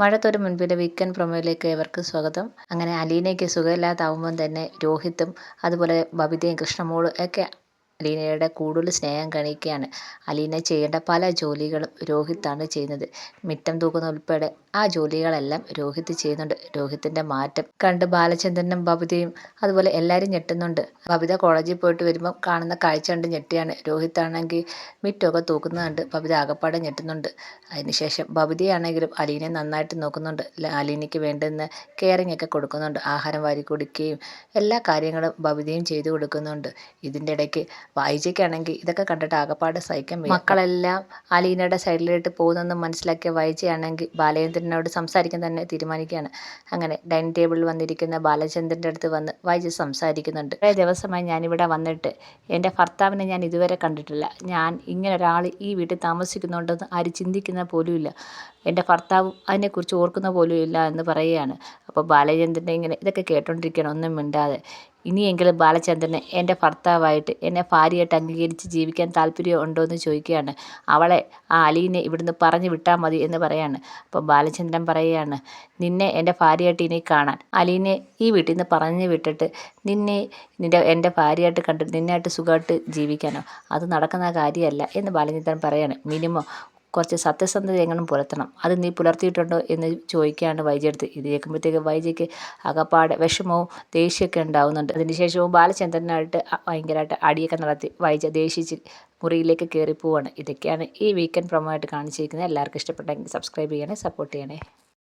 മഴത്തൊരു മുൻപിലെ weekend പ്രൊമോയിലേക്ക് ഏവർക്കും സ്വാഗതം. അങ്ങനെ അലീനയ്ക്ക് സുഖമില്ലാതാവുമ്പം തന്നെ രോഹിത്തും അതുപോലെ ബബിതയും കൃഷ്ണമോളും ഒക്കെ അലീനയുടെ കൂടുതൽ സ്നേഹം കാണിക്കുകയാണ്. അലീന ചെയ്യേണ്ട പല ജോലികളും രോഹിത്താണ് ചെയ്യുന്നത്. മിറ്റം തൂക്കുന്ന ഉൾപ്പെടെ ആ ജോലികളെല്ലാം രോഹിത്ത് ചെയ്യുന്നുണ്ട്. രോഹിത്തിൻ്റെ മാറ്റം കണ്ട് ബാലചന്ദ്രനും ബബിതയും അതുപോലെ എല്ലാവരും ഞെട്ടുന്നുണ്ട്. ബബിത കോളേജിൽ പോയിട്ട് വരുമ്പം കാണുന്ന കാഴ്ച കണ്ട് ഞെട്ടിയാണ്. രോഹിത്താണെങ്കിൽ മിറ്റമൊക്കെ തൂക്കുന്നത് കണ്ട് ബബിത ആകപ്പാടെ ഞെട്ടുന്നുണ്ട്. അതിനുശേഷം ബബിതയാണെങ്കിലും അലീനയെ നന്നായിട്ട് നോക്കുന്നുണ്ട്. അലീനയ്ക്ക് വേണ്ടുന്ന കെയറിങ് ഒക്കെ കൊടുക്കുന്നുണ്ട്. ആഹാരം വാരി കൊടുക്കുകയും എല്ലാ കാര്യങ്ങളും ബബിതയും ചെയ്തു കൊടുക്കുന്നുണ്ട്. ഇതിൻ്റെ ഇടയ്ക്ക് വൈജയ്ക്കാണെങ്കിൽ ഇതൊക്കെ കണ്ടിട്ട് ആകപ്പാടെ സഹിക്കാൻ വയ്യ. മക്കളെല്ലാം അലീനയുടെ സൈഡിലോട്ട് പോകുന്നെന്ന് മനസ്സിലാക്കിയ വൈജയാണെങ്കിൽ ബാലചന്ദ്രനോട് സംസാരിക്കാൻ തന്നെ തീരുമാനിക്കുകയാണ്. അങ്ങനെ ഡൈനിങ് ടേബിളിൽ വന്നിരിക്കുന്ന ബാലചന്ദ്രൻ്റെ അടുത്ത് വന്ന് വൈജ സംസാരിക്കുന്നുണ്ട്. കുറേ ദിവസമായി ഞാനിവിടെ വന്നിട്ട് എൻ്റെ ഭർത്താവിനെ ഞാൻ ഇതുവരെ കണ്ടിട്ടില്ല. ഞാൻ ഇങ്ങനെ ഒരാൾ ഈ വീട്ടിൽ താമസിക്കുന്നുണ്ടെന്ന് ആരും ചിന്തിക്കുന്ന പോലുമില്ല. എൻ്റെ ഭർത്താവും അതിനെക്കുറിച്ച് ഓർക്കുന്ന പോലും ഇല്ല എന്ന് പറയുകയാണ്. അപ്പോൾ ബാലചന്ദ്രനെ ഇങ്ങനെ ഇതൊക്കെ കേട്ടോണ്ടിരിക്കുകയാണ്, ഒന്നും മിണ്ടാതെ. ഇനിയെങ്കിലും ബാലചന്ദ്രനെ എൻ്റെ ഭർത്താവായിട്ട് എന്നെ ഭാര്യയായിട്ട് അംഗീകരിച്ച് ജീവിക്കാൻ താല്പര്യം ഉണ്ടോ എന്ന് ചോദിക്കുകയാണ്. അവളെ ആ അലീനെ ഇവിടുന്ന് പറഞ്ഞു വിട്ടാൽ മതി എന്ന് പറയാണ്. അപ്പോൾ ബാലചന്ദ്രൻ പറയുകയാണ്, നിന്നെ എൻ്റെ ഭാര്യയായിട്ട് ഇനി കാണാൻ അലീനെ ഈ വീട്ടിൽ നിന്ന് പറഞ്ഞു വിട്ടിട്ട് നിന്നെ എൻ്റെ ഭാര്യയായിട്ട് കണ്ടിട്ട് നിന്നായിട്ട് സുഖമായിട്ട് ജീവിക്കാനോ? അത് നടക്കുന്ന കാര്യമല്ല എന്ന് ബാലചന്ദ്രൻ പറയാണ്. മിനിമം കുറച്ച് സത്യസന്ധത എങ്ങനെ പുലർത്തണം, അത് നീ പുലർത്തിയിട്ടുണ്ടോ എന്ന് ചോദിക്കുകയാണ് വൈജയടുത്ത്. ഇത് കേൾക്കുമ്പോഴത്തേക്ക് വൈജയ്ക്ക് അകപ്പാടെ വിഷമവും ദേഷ്യമൊക്കെ ഉണ്ടാവുന്നുണ്ട്. അതിനുശേഷവും ബാലചന്ദ്രനായിട്ട് ഭയങ്കരമായിട്ട് അടിയൊക്കെ നടത്തി വൈജ ദേഷിച്ച് മുറിയിലേക്ക് കയറി പോവാണ്. ഇതൊക്കെയാണ് ഈ വീക്കെൻഡ് പ്രൊമോ ആയിട്ട് കാണിച്ചിരിക്കുന്നത്. എല്ലാവർക്കും ഇഷ്ടപ്പെട്ടെങ്കിൽ സബ്സ്ക്രൈബ് ചെയ്യണേ, സപ്പോർട്ട് ചെയ്യണേ.